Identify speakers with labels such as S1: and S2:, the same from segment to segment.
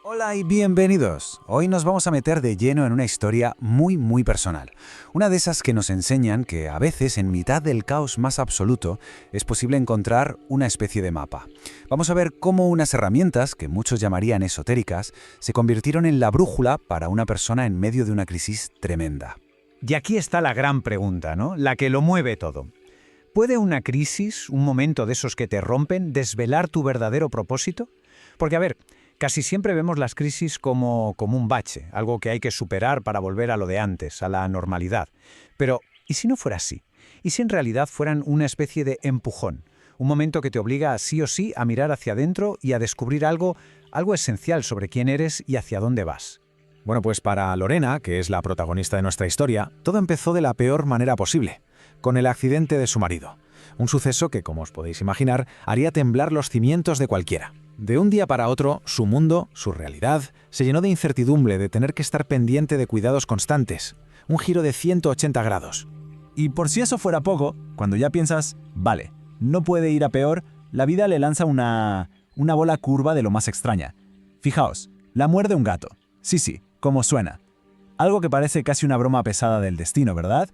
S1: Hola y bienvenidos. Hoy nos vamos a meter de lleno en una historia muy personal. Una de esas que nos enseñan que a veces en mitad del caos más absoluto es posible encontrar una especie de mapa. Vamos a ver cómo unas herramientas, que muchos llamarían esotéricas, se convirtieron en la brújula para una persona en medio de una crisis tremenda.
S2: Y aquí está la gran pregunta, ¿no? La que lo mueve todo. ¿Puede una crisis, un momento de esos que te rompen, desvelar tu verdadero propósito? Porque, a ver, casi siempre vemos las crisis como un bache, algo que hay que superar para volver a lo de antes, a la normalidad. Pero, ¿y si no fuera así? ¿Y si en realidad fueran una especie de empujón? Un momento que te obliga sí o sí a mirar hacia adentro y a descubrir algo esencial sobre quién eres y hacia dónde vas.
S3: Bueno, pues para Lorena, que es la protagonista de nuestra historia, todo empezó de la peor manera posible, con el accidente de su marido. Un suceso que, como os podéis imaginar, haría temblar los cimientos de cualquiera. De un día para otro, su mundo, su realidad, se llenó de incertidumbre, de tener que estar pendiente de cuidados constantes. Un giro de 180 grados.
S4: Y por si eso fuera poco, cuando ya piensas, vale, no puede ir a peor, la vida le lanza una bola curva de lo más extraña. Fijaos, la muerde un gato. Sí, como suena. Algo que parece casi una broma pesada del destino, ¿verdad?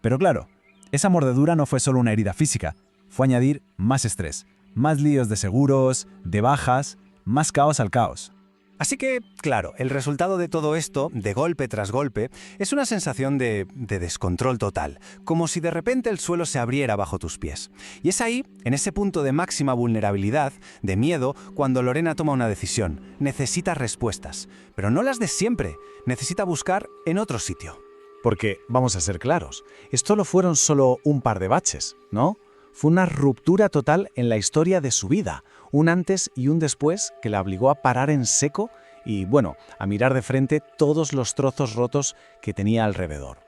S4: Pero claro, esa mordedura no fue solo una herida física, fue añadir más estrés. Más líos de seguros, de bajas, más caos al caos.
S1: Así que, claro, el resultado de todo esto, de golpe tras golpe, es una sensación de descontrol total, como si de repente el suelo se abriera bajo tus pies. Y es ahí, en ese punto de máxima vulnerabilidad, de miedo, cuando Lorena toma una decisión. Necesita respuestas, pero no las de siempre, necesita buscar en otro sitio.
S3: Porque, vamos a ser claros, esto no fueron solo un par de baches, ¿no? Fue una ruptura total en la historia de su vida, un antes y un después que la obligó a parar en seco y, bueno, a mirar de frente todos los trozos rotos que tenía alrededor.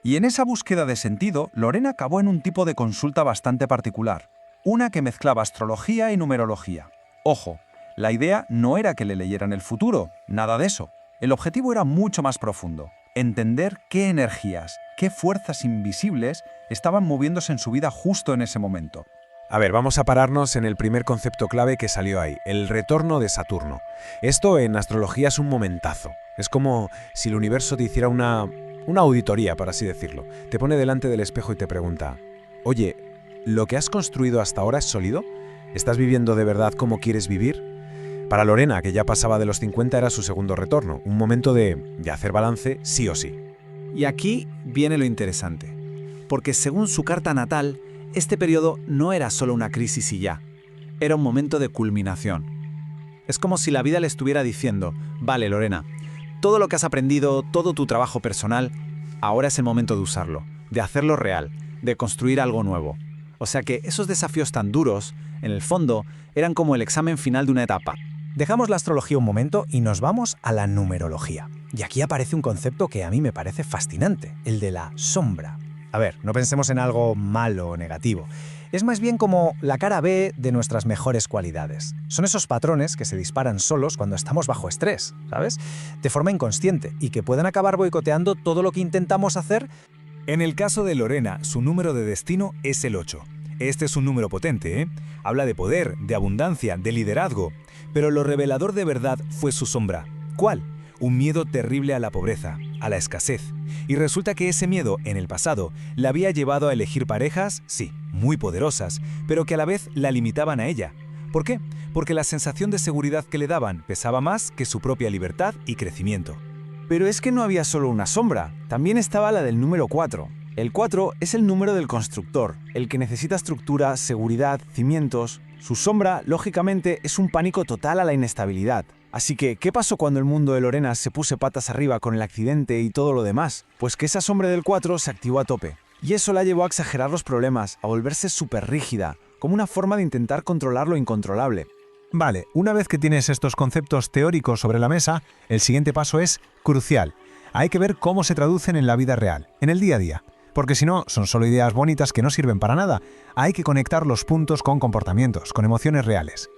S5: Y en esa búsqueda de sentido, Lorena acabó en un tipo de consulta bastante particular, una que mezclaba astrología y numerología. Ojo, la idea no era que le leyeran el futuro, nada de eso. El objetivo era mucho más profundo. Entender qué energías, qué fuerzas invisibles estaban moviéndose en su vida justo en ese momento.
S3: A ver, vamos a pararnos en el primer concepto clave que salió ahí, el retorno de Saturno. Esto en astrología es un momentazo. Es como si el universo te hiciera una auditoría, por así decirlo. Te pone delante del espejo y te pregunta, oye, ¿lo que has construido hasta ahora es sólido? ¿Estás viviendo de verdad como quieres vivir? Para Lorena, que ya pasaba de los 50, era su segundo retorno, un momento de hacer balance sí o sí.
S6: Y aquí viene lo interesante, porque según su carta natal, este periodo no era solo una crisis y ya, era un momento de culminación. Es como si la vida le estuviera diciendo, vale Lorena, todo lo que has aprendido, todo tu trabajo personal, ahora es el momento de usarlo, de hacerlo real, de construir algo nuevo. O sea que esos desafíos tan duros, en el fondo, eran como el examen final de una etapa.
S2: Dejamos la astrología un momento y nos vamos a la numerología. Y aquí aparece un concepto que a mí me parece fascinante, el de la sombra. A ver, no pensemos en algo malo o negativo. Es más bien como la cara B de nuestras mejores cualidades. Son esos patrones que se disparan solos cuando estamos bajo estrés, ¿sabes? De forma inconsciente y que pueden acabar boicoteando todo lo que intentamos hacer.
S4: En el caso de Lorena, su número de destino es el 8. Este es un número potente, ¿eh? Habla de poder, de abundancia, de liderazgo. Pero lo revelador de verdad fue su sombra. ¿Cuál? Un miedo terrible a la pobreza, a la escasez. Y resulta que ese miedo, en el pasado, la había llevado a elegir parejas, sí, muy poderosas, pero que a la vez la limitaban a ella. ¿Por qué? Porque la sensación de seguridad que le daban pesaba más que su propia libertad y crecimiento.
S6: Pero es que no había solo una sombra, también estaba la del número 4. El 4 es el número del constructor, el que necesita estructura, seguridad, cimientos. Su sombra, lógicamente, es un pánico total a la inestabilidad. Así que, ¿qué pasó cuando el mundo de Lorena se puso patas arriba con el accidente y todo lo demás? Pues que esa sombra del 4 se activó a tope. Y eso la llevó a exagerar los problemas, a volverse súper rígida, como una forma de intentar controlar lo incontrolable.
S7: Vale, una vez que tienes estos conceptos teóricos sobre la mesa, el siguiente paso es crucial. Hay que ver cómo se traducen en la vida real, en el día a día. Porque si no, son solo ideas bonitas que no sirven para nada. Hay que conectar los puntos con comportamientos, con emociones reales.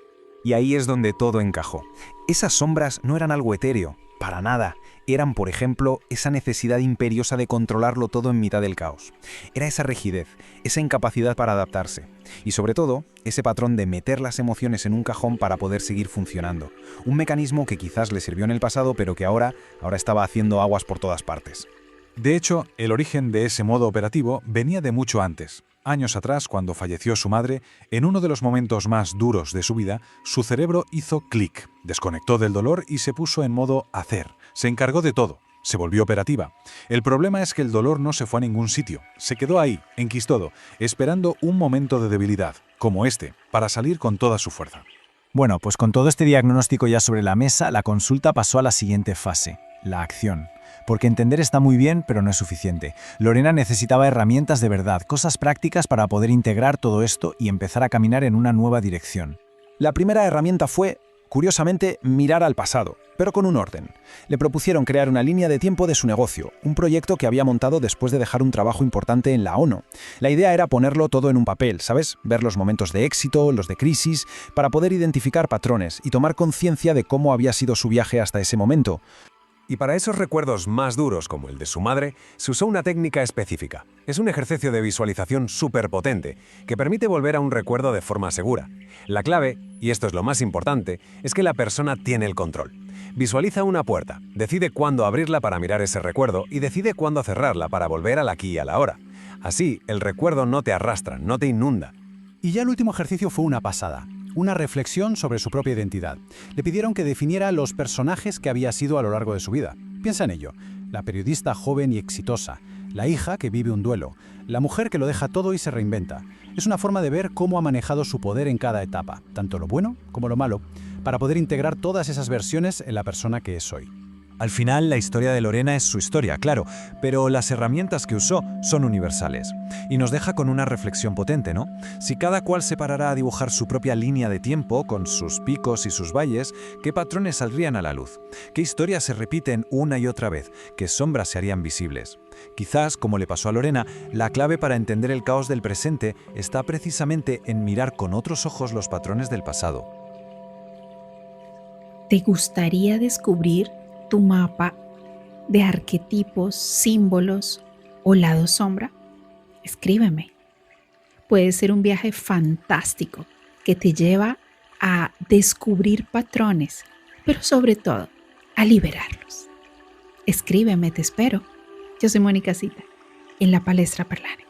S1: Y ahí es donde todo encajó. Esas sombras no eran algo etéreo,
S6: para nada. Eran, por ejemplo, esa necesidad imperiosa de controlarlo todo en mitad del caos. Era esa rigidez, esa incapacidad para adaptarse. Y sobre todo, ese patrón de meter las emociones en un cajón para poder seguir funcionando. Un mecanismo que quizás le sirvió en el pasado, pero que ahora estaba haciendo aguas por todas partes.
S3: De hecho, el origen de ese modo operativo venía de mucho antes. Años atrás, cuando falleció su madre, en uno de los momentos más duros de su vida, su cerebro hizo clic, desconectó del dolor y se puso en modo hacer. Se encargó de todo, se volvió operativa. El problema es que el dolor no se fue a ningún sitio, se quedó ahí, enquistado, esperando un momento de debilidad, como este, para salir con toda su fuerza.
S6: Bueno, pues con todo este diagnóstico ya sobre la mesa, la consulta pasó a la siguiente fase, la acción. Porque entender está muy bien, pero no es suficiente. Lorena necesitaba herramientas de verdad, cosas prácticas para poder integrar todo esto y empezar a caminar en una nueva dirección. La primera herramienta fue, curiosamente, mirar al pasado, pero con un orden. Le propusieron crear una línea de tiempo de su negocio, un proyecto que había montado después de dejar un trabajo importante en la ONU. La idea era ponerlo todo en un papel, ¿sabes? Ver los momentos de éxito, los de crisis, para poder identificar patrones y tomar conciencia de cómo había sido su viaje hasta ese momento.
S8: Y para esos recuerdos más duros, como el de su madre, se usó una técnica específica. Es un ejercicio de visualización súper potente, que permite volver a un recuerdo de forma segura. La clave, y esto es lo más importante, es que la persona tiene el control. Visualiza una puerta, decide cuándo abrirla para mirar ese recuerdo y decide cuándo cerrarla para volver al aquí y a la hora. Así, el recuerdo no te arrastra, no te inunda.
S1: Y ya el último ejercicio fue una pasada. Una reflexión sobre su propia identidad. Le pidieron que definiera los personajes que había sido a lo largo de su vida. Piensa en ello. La periodista joven y exitosa, la hija que vive un duelo, la mujer que lo deja todo y se reinventa. Es una forma de ver cómo ha manejado su poder en cada etapa, tanto lo bueno como lo malo, para poder integrar todas esas versiones en la persona que es hoy.
S5: Al final, la historia de Lorena es su historia, claro, pero las herramientas que usó son universales. Y nos deja con una reflexión potente, ¿no? Si cada cual se parara a dibujar su propia línea de tiempo, con sus picos y sus valles, ¿qué patrones saldrían a la luz? ¿Qué historias se repiten una y otra vez? ¿Qué sombras se harían visibles? Quizás, como le pasó a Lorena, la clave para entender el caos del presente está precisamente en mirar con otros ojos los patrones del pasado.
S9: ¿Te gustaría descubrir tu mapa de arquetipos, símbolos o lado sombra? Escríbeme. Puede ser un viaje fantástico que te lleva a descubrir patrones, pero sobre todo a liberarlos. Escríbeme, te espero. Yo soy Mónica Cita en la Palestra Parlare.